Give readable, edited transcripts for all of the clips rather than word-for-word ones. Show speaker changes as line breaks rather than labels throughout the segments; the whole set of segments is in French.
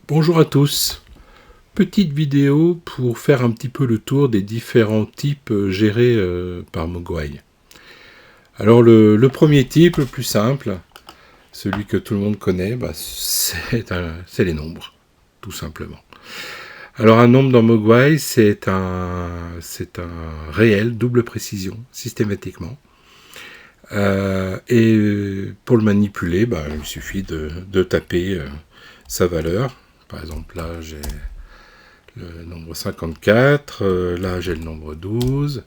Bonjour à tous, petite vidéo pour faire un petit peu le tour des différents types gérés par Mogwai. Alors le premier type, le plus simple, celui que tout le monde connaît, c'est les nombres, tout simplement. Alors un nombre dans Mogwai, c'est un réel, double précision, systématiquement. Et pour le manipuler, il suffit de taper sa valeur. Par exemple, là, j'ai le nombre 54, là, j'ai le nombre 12,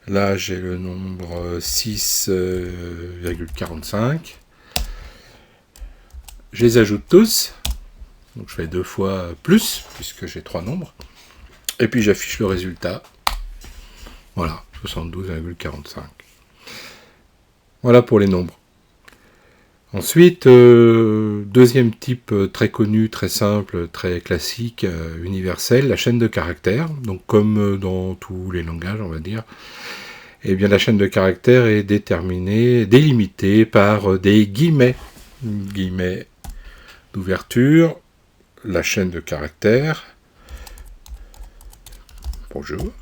là, j'ai le nombre 6,45. Je les ajoute tous, donc je fais 2 fois plus, puisque j'ai 3 nombres, et puis j'affiche le résultat. Voilà, 72,45. Voilà pour les nombres. Ensuite, deuxième type très connu, très simple, très classique, universel, la chaîne de caractères. Donc comme dans tous les langages, on va dire, eh bien la chaîne de caractères est délimitée par des guillemets. Guillemets d'ouverture, la chaîne de caractères. Bonjour.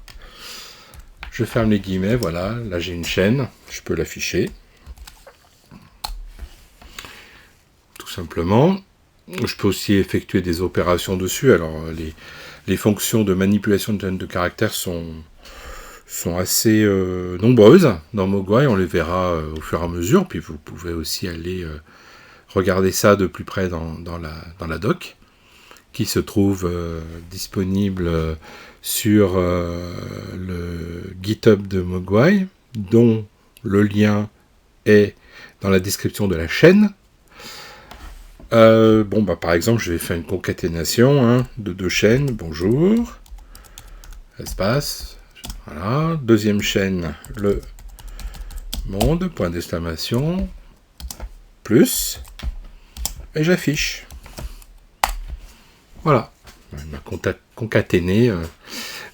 Je ferme les guillemets, voilà, là j'ai une chaîne, je peux l'afficher. Simplement. Je peux aussi effectuer des opérations dessus. Alors les fonctions de manipulation de chaîne de caractères sont assez nombreuses dans Mogwai. On les verra au fur et à mesure. Puis vous pouvez aussi aller regarder ça de plus près dans la doc, qui se trouve disponible sur le GitHub de Mogwai, dont le lien est dans la description de la chaîne. Par exemple, je vais faire une concaténation de 2 chaînes. Bonjour. Espace. Voilà. Deuxième chaîne, le monde. Point d'exclamation. Plus. Et j'affiche. Voilà. Il m'a concaténé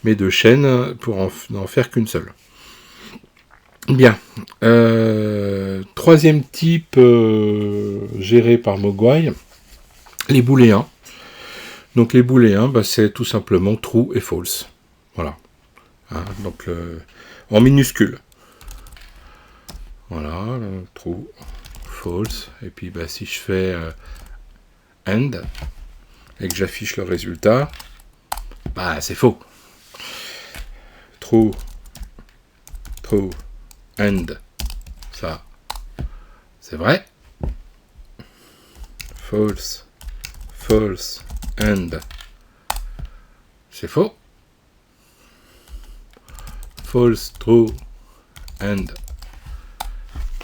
mes 2 chaînes pour n'en faire qu'une seule. Bien. Troisième type géré par Mogwai, les booléens. Donc les booléens, c'est tout simplement true et false. Voilà. Donc en minuscule. Voilà, true, false. Et puis si je fais end et que j'affiche le résultat, c'est faux. True, end. Ça, c'est vrai. False, end. C'est faux. False, true, end.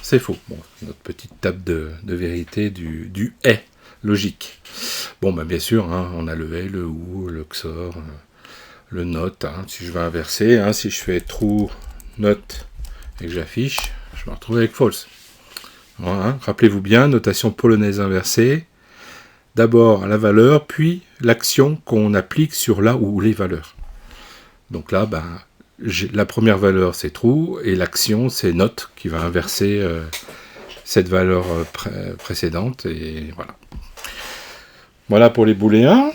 C'est faux. Bon, notre petite table de vérité du est logique. Bien sûr, on a le est, le ou, le XOR, le not. Si je vais inverser, si je fais true, not, et que j'affiche, je me retrouve avec false. Voilà, rappelez-vous bien, notation polonaise inversée. D'abord la valeur, puis l'action qu'on applique sur la ou les valeurs. Donc là, la première valeur c'est true, et l'action c'est not, qui va inverser cette valeur précédente, et voilà. Voilà pour les booléens.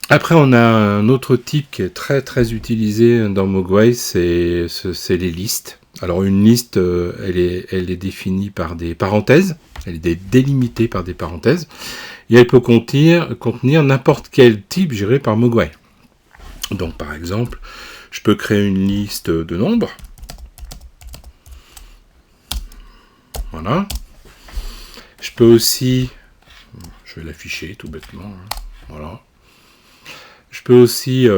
Après, on a un autre type qui est très très utilisé dans Mogwai, c'est les listes. Alors une liste, elle est définie par des parenthèses, elle est délimitée par des parenthèses, et elle peut contenir n'importe quel type géré par Mogwai. Donc par exemple, je peux créer une liste de nombres. Voilà. Je peux aussi, je vais l'afficher tout bêtement, voilà. Je peux aussi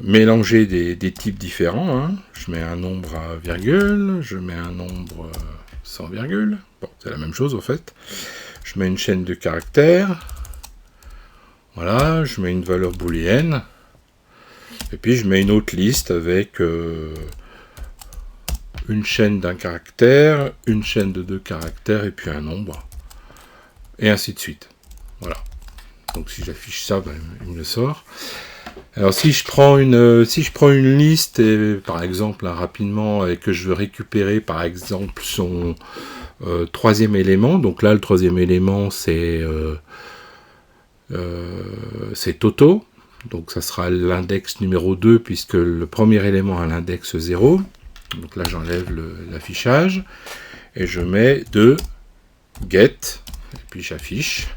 mélanger des types différents. Je mets un nombre à virgule, je mets un nombre sans virgule. Bon, c'est la même chose en fait. Je mets une chaîne de caractères. Voilà, je mets une valeur booléenne. Et puis je mets une autre liste avec une chaîne d'un caractère, une chaîne de 2 caractères et puis un nombre. Et ainsi de suite. Voilà. Donc si j'affiche ça, il me le sort. Alors si je prends une liste, et, par exemple rapidement, et que je veux récupérer par exemple son troisième élément, donc là le troisième élément c'est c'est Toto. Donc ça sera l'index numéro 2 puisque le premier élément a l'index 0. Donc là j'enlève l'affichage et je mets de get et puis j'affiche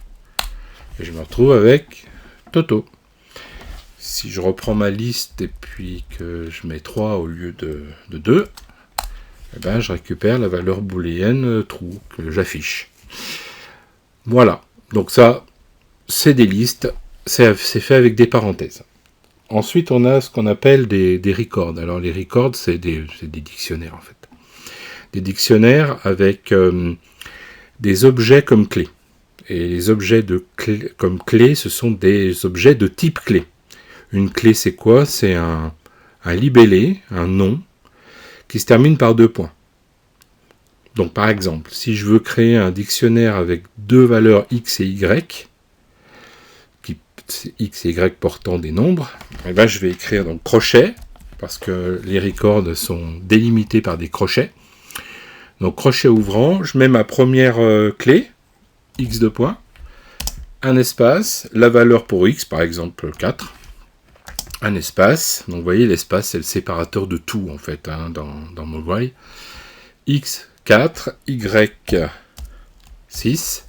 et je me retrouve avec Toto. Si je reprends ma liste et puis que je mets 3 au lieu de 2, eh ben, je récupère la valeur booléenne true que j'affiche. Voilà, donc ça c'est des listes. C'est fait avec des parenthèses. Ensuite, on a ce qu'on appelle des records. Alors, les records, c'est des dictionnaires, en fait. Des dictionnaires avec des objets comme clés. Et les objets comme clés, ce sont des objets de type clé. Une clé, c'est quoi? C'est un libellé, un nom, qui se termine par 2 points. Donc, par exemple, si je veux créer un dictionnaire avec 2 valeurs x et y, x et y portant des nombres, et ben je vais écrire donc crochet, parce que les records sont délimités par des crochets. Donc crochet ouvrant, je mets ma première clé, x de points, un espace, la valeur pour x, par exemple 4, un espace, donc vous voyez l'espace c'est le séparateur de tout en fait hein, dans Mogwai, x 4, y 6,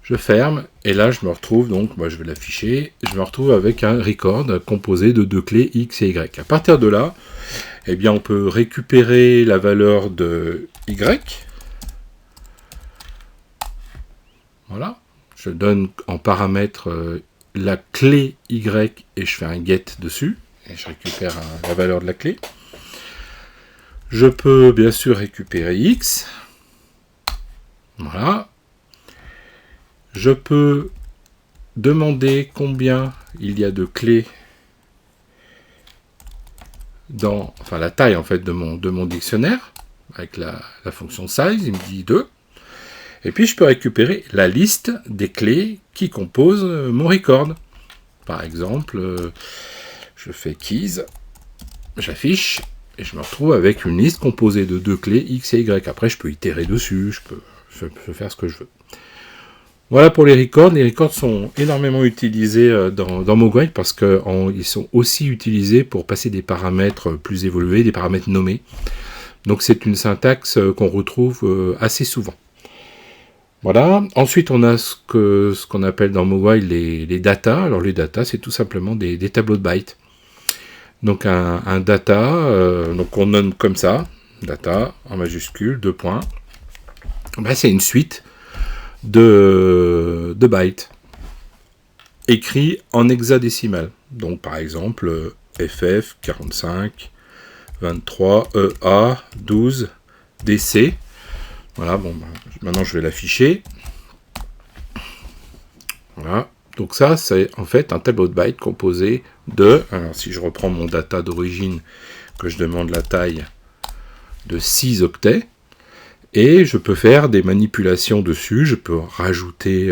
je ferme, et là je me retrouve, donc moi je vais l'afficher, je me retrouve avec un record composé de 2 clés x et y. À partir de là, eh bien on peut récupérer la valeur de y. Voilà, je donne en paramètre la clé y et je fais un get dessus, et je récupère la valeur de la clé. Je peux bien sûr récupérer x. Voilà. Je peux demander combien il y a de clés dans, enfin la taille en fait de mon dictionnaire, avec la fonction size, il me dit 2. Et puis je peux récupérer la liste des clés qui composent mon record. Par exemple, je fais keys, j'affiche, et je me retrouve avec une liste composée de 2 clés x et y. Après je peux itérer dessus, je peux faire ce que je veux. Voilà pour les records. Les records sont énormément utilisés dans Mogwai parce qu'ils sont aussi utilisés pour passer des paramètres plus évolués, des paramètres nommés. Donc c'est une syntaxe qu'on retrouve assez souvent. Voilà. Ensuite, on a ce qu'on appelle dans Mogwai les data. Alors les data, c'est tout simplement des tableaux de bytes. Donc un data, donc on nomme comme ça, data en majuscule, 2 points. Ben, c'est une suite de bytes écrits en hexadécimal. Donc par exemple FF 45 23 EA 12 DC. Voilà, bon, maintenant je vais l'afficher. Voilà. Donc ça, c'est en fait un tableau de bytes composé de, alors si je reprends mon data d'origine, que je demande la taille de 6 octets, et je peux faire des manipulations dessus, je peux rajouter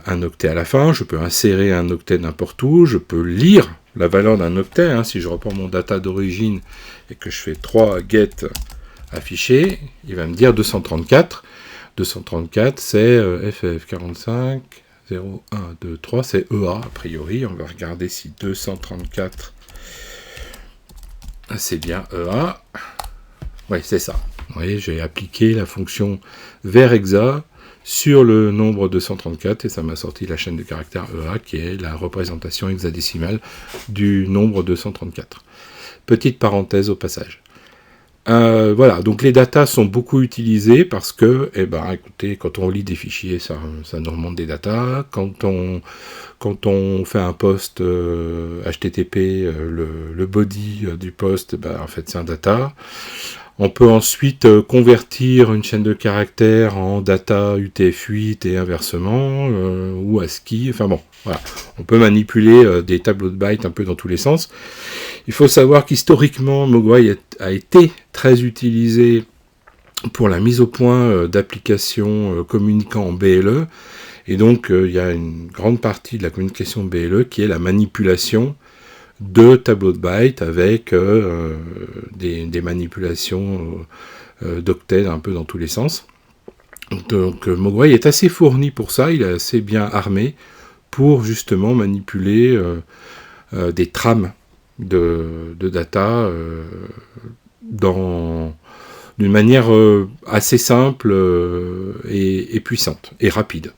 un octet à la fin, je peux insérer un octet n'importe où, je peux lire la valeur d'un octet, hein, si je reprends mon data d'origine et que je fais 3 get affiché, il va me dire 234, 234 c'est FF45, 0, 1, 2, 3, c'est EA a priori, on va regarder si 234 c'est bien EA, oui c'est ça. Vous voyez, j'ai appliqué la fonction VEREXA sur le nombre 234 et ça m'a sorti la chaîne de caractères EA qui est la représentation hexadécimale du nombre 234. Petite parenthèse au passage. Voilà, donc les datas sont beaucoup utilisées parce que, eh ben, écoutez, quand on lit des fichiers, ça nous remonte des datas. Quand on fait un post HTTP, le body du post, ben, en fait, c'est un data. On peut ensuite convertir une chaîne de caractères en data UTF-8 et inversement, ou ASCII, enfin bon, voilà. On peut manipuler des tableaux de bytes un peu dans tous les sens. Il faut savoir qu'historiquement, Mogwai a été très utilisé pour la mise au point d'applications communiquant en BLE, et donc il y a une grande partie de la communication BLE qui est la manipulation de tableaux de bytes avec des manipulations d'octets un peu dans tous les sens. Donc Mogwai est assez fourni pour ça, il est assez bien armé pour justement manipuler des trames de data d'une manière assez simple et puissante et rapide.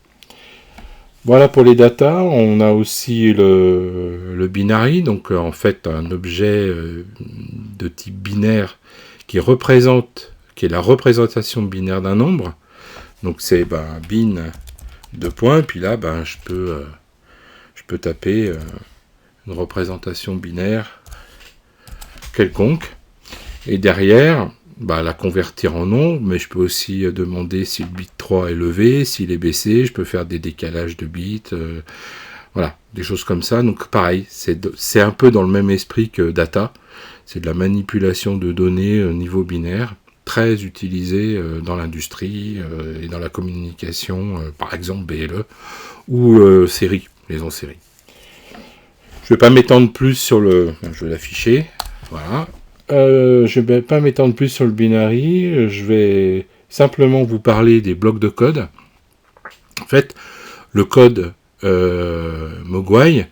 Voilà pour les data. On a aussi le binary, donc en fait un objet de type binaire qui est la représentation binaire d'un nombre. Donc c'est bin 2 points, puis là je peux taper une représentation binaire quelconque, et derrière la convertir en nombre, mais je peux aussi demander si le bit 3 est levé, s'il est baissé, je peux faire des décalages de bits, voilà, des choses comme ça. Donc pareil, c'est un peu dans le même esprit que data, c'est de la manipulation de données au niveau binaire, très utilisé dans l'industrie et dans la communication, par exemple BLE, ou série, les en série. Je ne vais pas m'étendre plus sur je vais l'afficher, voilà. Je ne vais pas m'étendre plus sur le binary, je vais simplement vous parler des blocs de code. En fait, le code Mogwai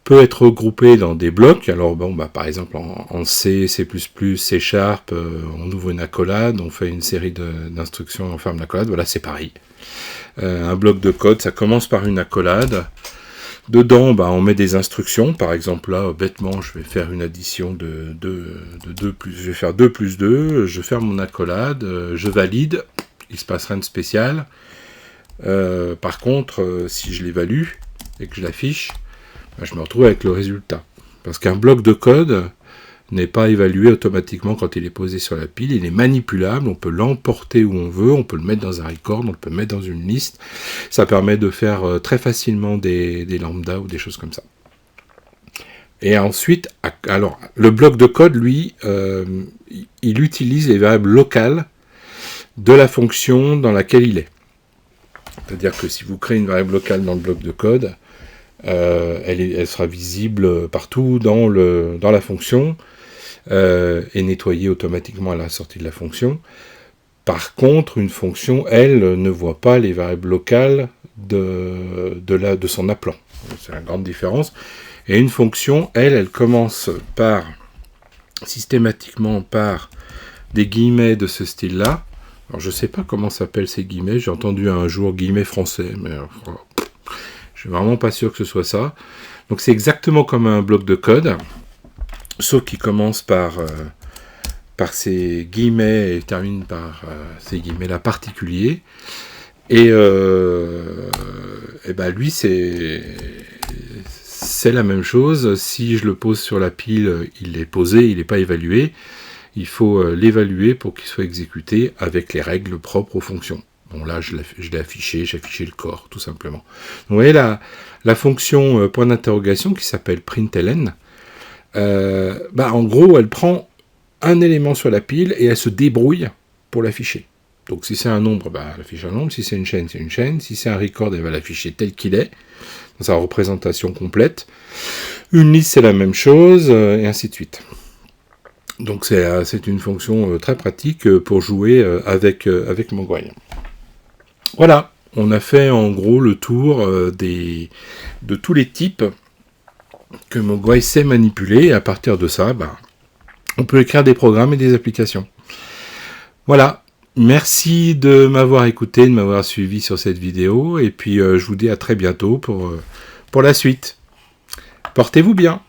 peut être regroupé dans des blocs. Alors par exemple en C, C++, C#, on ouvre une accolade, on fait une série d'instructions, on ferme l'accolade, voilà, c'est pareil. Un bloc de code, ça commence par une accolade. Dedans, on met des instructions. Par exemple, là, bêtement, je vais faire une addition de 2 plus... Je vais faire 2 plus 2, je ferme mon accolade, je valide, il se passe rien de spécial. Par contre, si je l'évalue et que je l'affiche, je me retrouve avec le résultat. Parce qu'un bloc de code n'est pas évalué automatiquement quand il est posé sur la pile, il est manipulable, on peut l'emporter où on veut, on peut le mettre dans un record, on peut le mettre dans une liste, ça permet de faire très facilement des lambdas ou des choses comme ça. Et ensuite, alors, le bloc de code, lui, il utilise les variables locales de la fonction dans laquelle il est. C'est-à-dire que si vous créez une variable locale dans le bloc de code, elle sera visible partout dans la fonction, et nettoyée automatiquement à la sortie de la fonction. Par contre, une fonction, elle, ne voit pas les variables locales de son appelant. C'est la grande différence. Et une fonction, elle commence systématiquement par des guillemets de ce style-là. Alors je ne sais pas comment s'appellent ces guillemets, j'ai entendu un jour guillemets français, mais je suis vraiment pas sûr que ce soit ça. Donc c'est exactement comme un bloc de code, sauf qu'il commence par ces guillemets et termine par ces guillemets-là particuliers. Et lui, c'est la même chose. Si je le pose sur la pile, il est posé, il n'est pas évalué. Il faut l'évaluer pour qu'il soit exécuté avec les règles propres aux fonctions. Bon, là, je l'ai affiché, j'ai affiché le corps, tout simplement. Donc, vous voyez, la fonction point d'interrogation qui s'appelle println, en gros, elle prend un élément sur la pile et elle se débrouille pour l'afficher. Donc, si c'est un nombre, elle affiche un nombre. Si c'est une chaîne, c'est une chaîne. Si c'est un record, elle va l'afficher tel qu'il est, dans sa représentation complète. Une liste, c'est la même chose, et ainsi de suite. Donc, c'est une fonction très pratique pour jouer avec Mogwai. Voilà, on a fait en gros le tour de tous les types que Mogwai sait manipuler, et à partir de ça, on peut écrire des programmes et des applications. Voilà, merci de m'avoir écouté, de m'avoir suivi sur cette vidéo, et puis je vous dis à très bientôt pour la suite. Portez-vous bien.